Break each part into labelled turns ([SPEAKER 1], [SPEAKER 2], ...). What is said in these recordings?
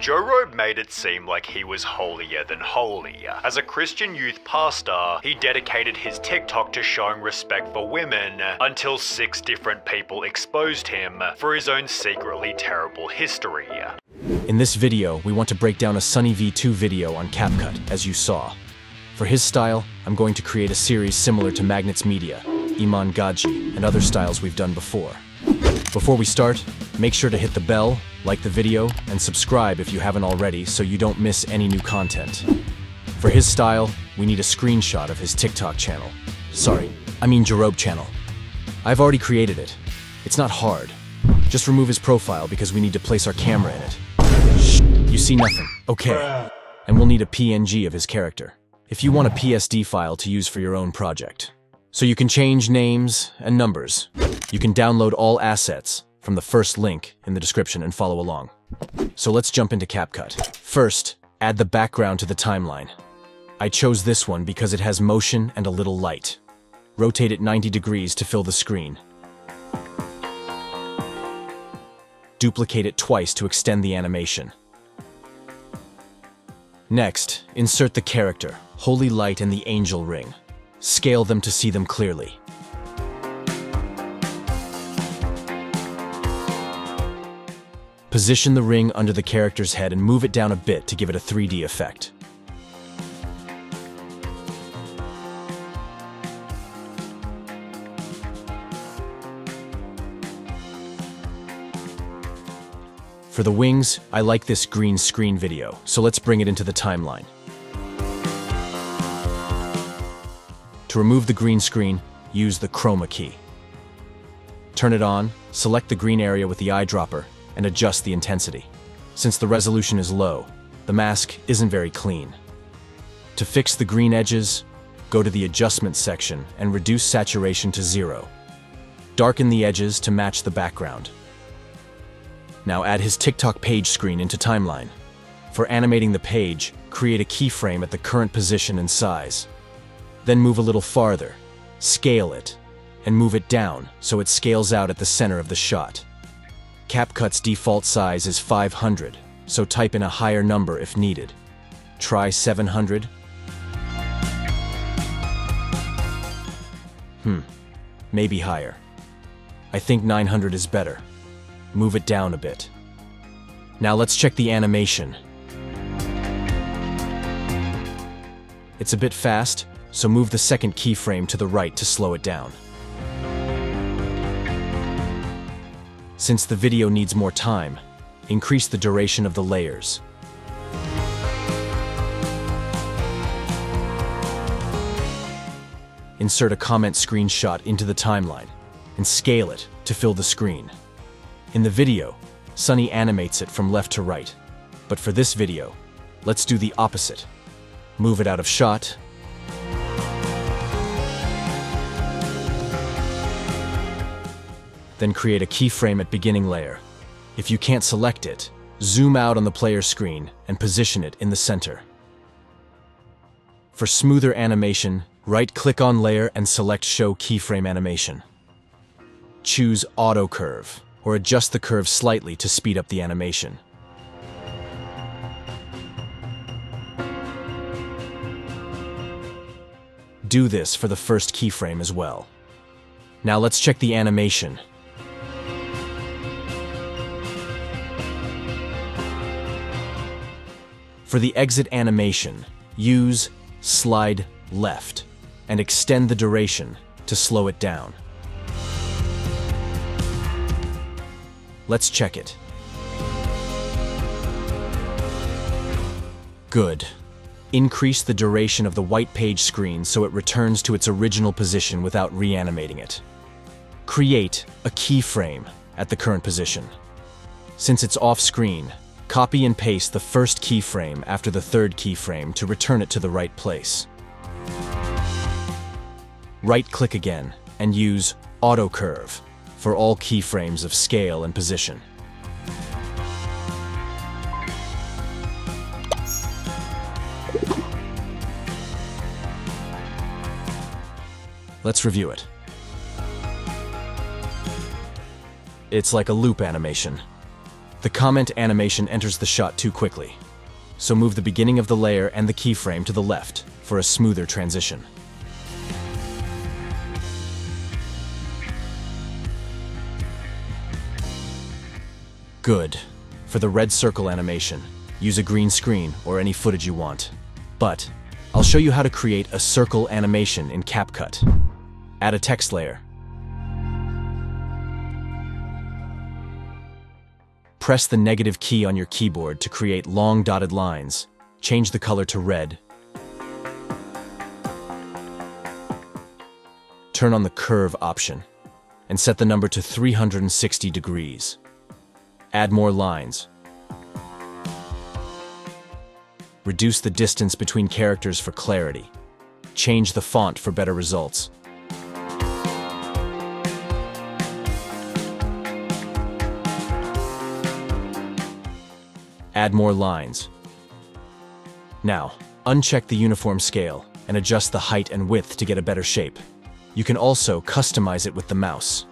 [SPEAKER 1] Joe Rogan made it seem like he was holier than holy. As a Christian youth pastor, he dedicated his TikTok to showing respect for women until 6 different people exposed him for his own secretly terrible history.
[SPEAKER 2] In this video, we want to break down a SUNNYV2 video on CapCut, as you saw. For his style, I'm going to create a series similar to Magnets Media, Iman Gaji, and other styles we've done before. Before we start, make sure to hit the bell, like the video, and subscribe if you haven't already so you don't miss any new content. For his style, we need a screenshot of his TikTok channel. Jarobe channel. I've already created it. It's not hard. Just remove his profile because we need to place our camera in it. Shh, you see nothing. Okay. And we'll need a PNG of his character, if you want a PSD file to use for your own project. So you can change names and numbers. You can download all assets from the first link in the description and follow along. So let's jump into CapCut. First, add the background to the timeline. I chose this one because it has motion and a little light. Rotate it 90 degrees to fill the screen. Duplicate it twice to extend the animation. Next, insert the character, Holy Light and the Angel Ring. Scale them to see them clearly. Position the ring under the character's head and move it down a bit to give it a 3D effect. For the wings, I like this green screen video, so let's bring it into the timeline. To remove the green screen, use the chroma key. Turn it on, select the green area with the eyedropper, and adjust the intensity. Since the resolution is low, the mask isn't very clean. To fix the green edges, go to the adjustment section and reduce saturation to 0. Darken the edges to match the background. Now add his TikTok page screen into timeline. For animating the page, create a keyframe at the current position and size. Then move a little farther, scale it, and move it down so it scales out at the center of the shot. CapCut's default size is 500, so type in a higher number if needed. Try 700. Maybe higher. I think 900 is better. Move it down a bit. Now let's check the animation. It's a bit fast, so move the second keyframe to the right to slow it down. Since the video needs more time, increase the duration of the layers. Insert a comment screenshot into the timeline and scale it to fill the screen. In the video, Sunny animates it from left to right, but for this video, let's do the opposite. Move it out of shot, then create a keyframe at beginning layer. If you can't select it, zoom out on the player screen and position it in the center. For smoother animation, right-click on layer and select Show Keyframe Animation. Choose Auto Curve, or adjust the curve slightly to speed up the animation. Do this for the first keyframe as well. Now let's check the animation. For the exit animation, use Slide Left and extend the duration to slow it down. Let's check it. Good. Increase the duration of the white page screen so it returns to its original position without reanimating it. Create a keyframe at the current position. Since it's off screen, copy and paste the first keyframe after the third keyframe to return it to the right place. Right-click again and use Auto Curve for all keyframes of scale and position. Let's review it. It's like a loop animation. The comment animation enters the shot too quickly, so move the beginning of the layer and the keyframe to the left for a smoother transition. Good. For the red circle animation, use a green screen or any footage you want. But I'll show you how to create a circle animation in CapCut. Add a text layer. Press the negative key on your keyboard to create long dotted lines. Change the color to red. Turn on the curve option and set the number to 360 degrees. Add more lines. Reduce the distance between characters for clarity. Change the font for better results. Add more lines. Now, uncheck the uniform scale and adjust the height and width to get a better shape. You can also customize it with the mouse.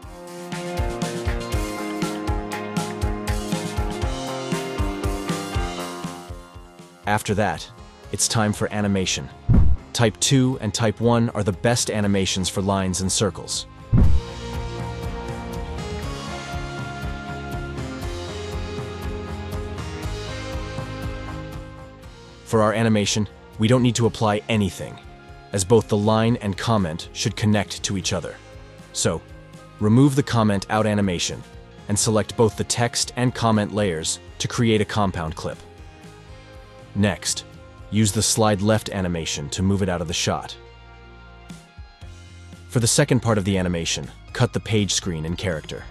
[SPEAKER 2] After that, it's time for animation. Type 2 and Type 1 are the best animations for lines and circles. For our animation, we don't need to apply anything, as both the line and comment should connect to each other. So, remove the comment out animation and select both the text and comment layers to create a compound clip. Next, use the slide left animation to move it out of the shot. For the second part of the animation, cut the page screen in character.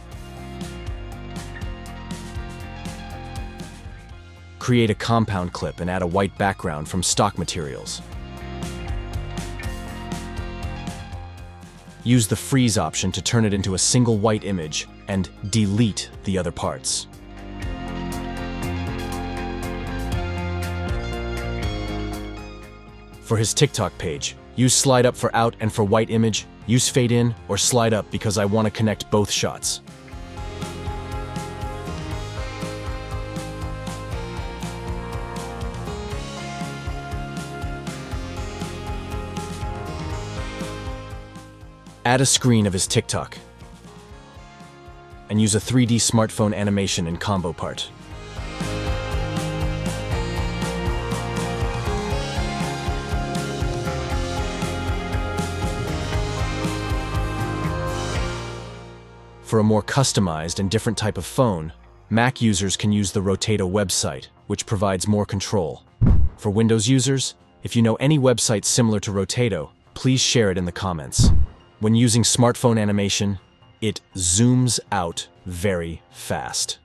[SPEAKER 2] Create a compound clip and add a white background from stock materials. Use the freeze option to turn it into a single white image and delete the other parts. For his TikTok page, use slide up for out, and for white image, use fade in or slide up because I want to connect both shots. Add a screen of his TikTok and use a 3D smartphone animation in combo part. For a more customized and different type of phone, Mac users can use the Rotato website, which provides more control. For Windows users, if you know any website similar to Rotato, please share it in the comments. When using smartphone animation, it zooms out very fast.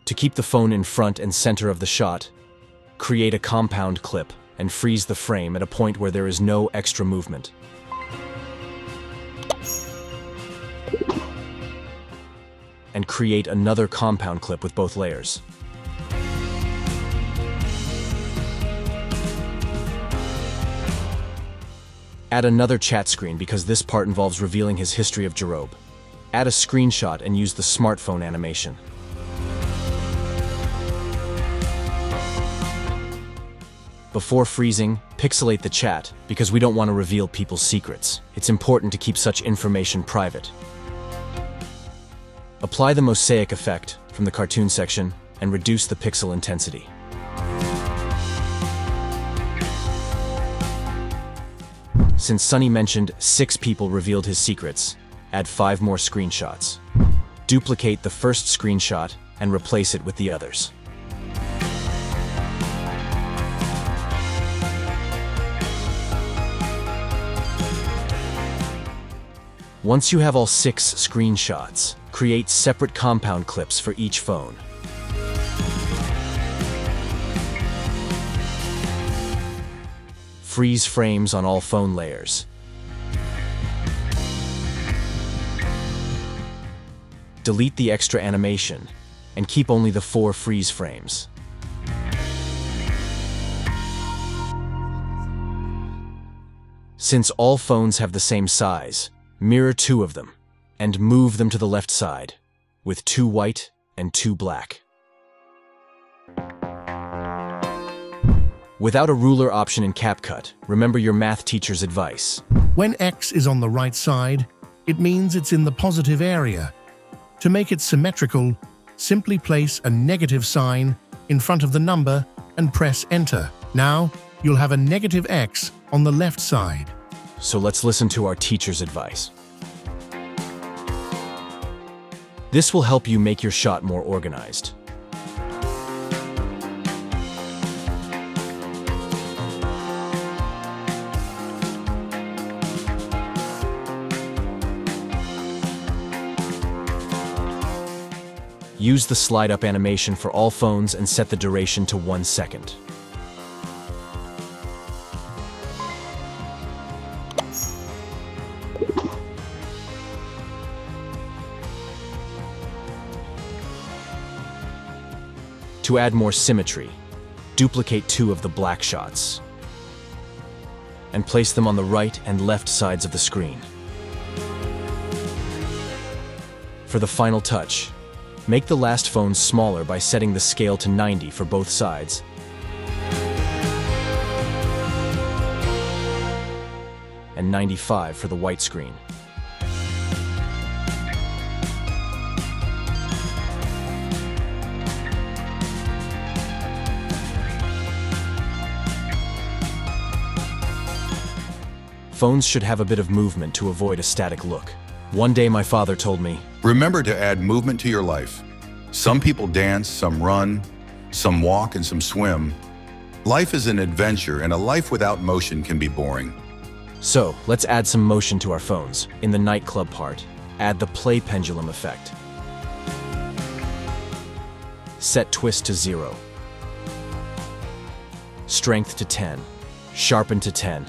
[SPEAKER 2] To keep the phone in front and center of the shot, create a compound clip and freeze the frame at a point where there is no extra movement. And create another compound clip with both layers. Add another chat screen because this part involves revealing his history of Jerob. Add a screenshot and use the smartphone animation. Before freezing, pixelate the chat because we don't want to reveal people's secrets. It's important to keep such information private. Apply the mosaic effect from the cartoon section and reduce the pixel intensity. Since Sunny mentioned 6 people revealed his secrets, add 5 more screenshots. Duplicate the first screenshot and replace it with the others. Once you have all 6 screenshots, create separate compound clips for each phone. Freeze frames on all phone layers. Delete the extra animation and keep only the 4 freeze frames. Since all phones have the same size, mirror 2 of them and move them to the left side with 2 white and 2 black. Without a ruler option in CapCut, remember your math teacher's advice.
[SPEAKER 3] When X is on the right side, it means it's in the positive area. To make it symmetrical, simply place a negative sign in front of the number and press Enter. Now, you'll have a negative X on the left side.
[SPEAKER 2] So let's listen to our teacher's advice. This will help you make your shot more organized. Use the slide-up animation for all phones and set the duration to 1 second. To add more symmetry, duplicate 2 of the black shots and place them on the right and left sides of the screen. For the final touch, make the last phone smaller by setting the scale to 90 for both sides. And 95 for the white screen. Phones should have a bit of movement to avoid a static look. One day my father told me,
[SPEAKER 4] remember to add movement to your life. Some people dance, some run, some walk, and some swim. Life is an adventure, and a life without motion can be boring.
[SPEAKER 2] So, let's add some motion to our phones. In the nightclub part, add the play pendulum effect. Set twist to 0. Strength to 10. Sharpen to 10.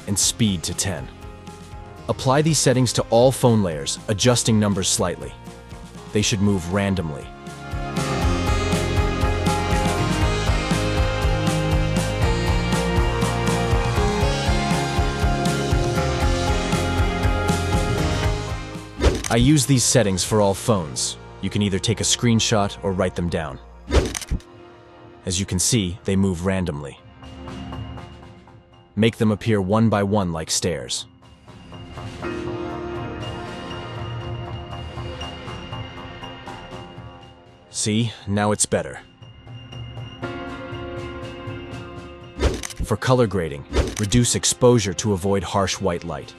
[SPEAKER 2] And speed to 10. Apply these settings to all phone layers, adjusting numbers slightly. They should move randomly. I use these settings for all phones. You can either take a screenshot or write them down. As you can see, they move randomly. Make them appear one by one like stairs. See, now it's better. For color grading, reduce exposure to avoid harsh white light.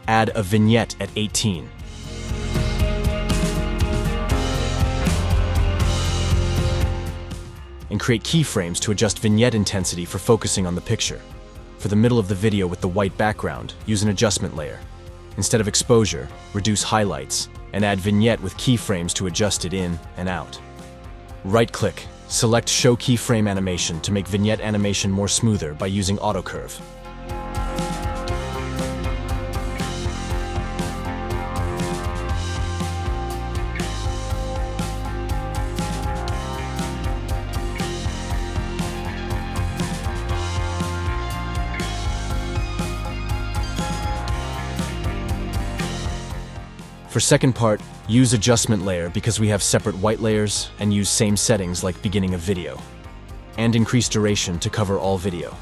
[SPEAKER 2] Add a vignette at 18. And create keyframes to adjust vignette intensity for focusing on the picture. For the middle of the video with the white background, use an adjustment layer. Instead of exposure, reduce highlights, and add vignette with keyframes to adjust it in and out. Right-click, select Show Keyframe Animation to make vignette animation more smoother by using Auto Curve. For second part, use adjustment layer because we have separate white layers, and use same settings like beginning of video. And increase duration to cover all video.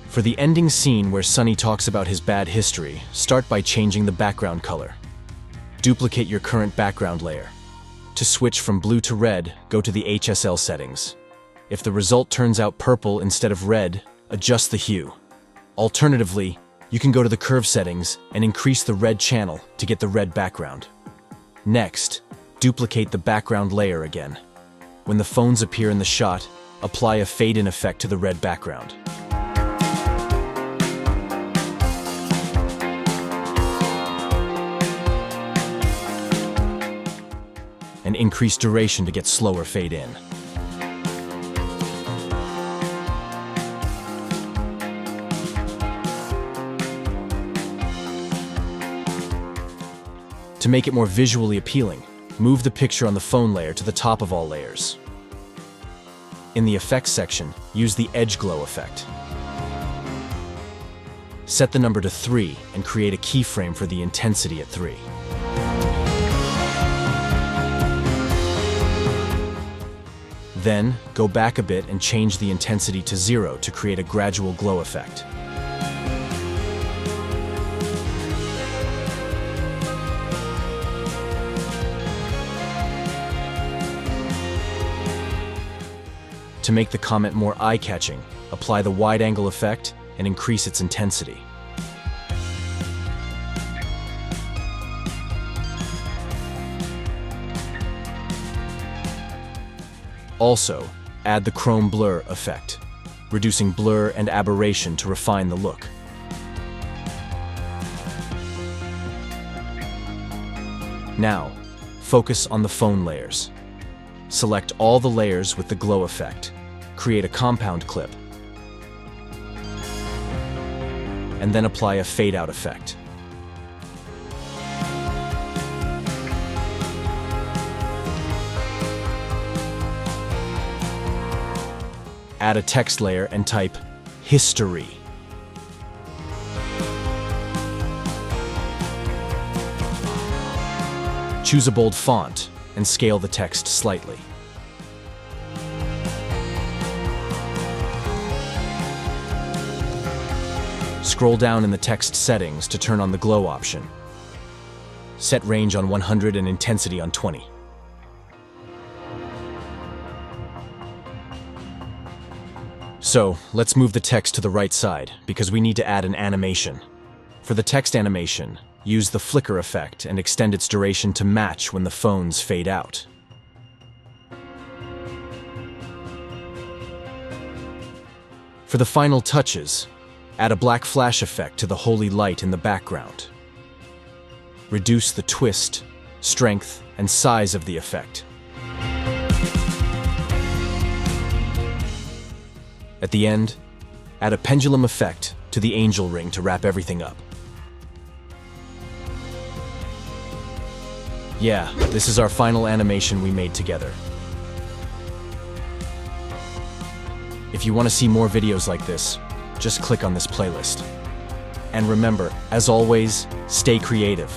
[SPEAKER 2] For the ending scene where Sunny talks about his bad history, start by changing the background color. Duplicate your current background layer. To switch from blue to red, go to the HSL settings. If the result turns out purple instead of red, adjust the hue. Alternatively, you can go to the curve settings and increase the red channel to get the red background. Next, duplicate the background layer again. When the phones appear in the shot, apply a fade-in effect to the red background. And increase duration to get slower fade in. To make it more visually appealing, move the picture on the phone layer to the top of all layers. In the effects section, use the edge glow effect. Set the number to 3 and create a keyframe for the intensity at 3. Then, go back a bit and change the intensity to 0 to create a gradual glow effect. To make the comment more eye-catching, apply the wide-angle effect and increase its intensity. Also, add the chrome blur effect, reducing blur and aberration to refine the look. Now, focus on the phone layers. Select all the layers with the glow effect. Create a compound clip, and then apply a fade-out effect. Add a text layer and type "History." Choose a bold font and scale the text slightly. Scroll down in the text settings to turn on the glow option. Set range on 100 and intensity on 20. So, let's move the text to the right side, because we need to add an animation. For the text animation, use the flicker effect and extend its duration to match when the phones fade out. For the final touches, add a black flash effect to the holy light in the background. Reduce the twist, strength, and size of the effect. At the end, add a pendulum effect to the angel ring to wrap everything up. Yeah, this is our final animation we made together. If you want to see more videos like this, just click on this playlist. And remember, as always, stay creative.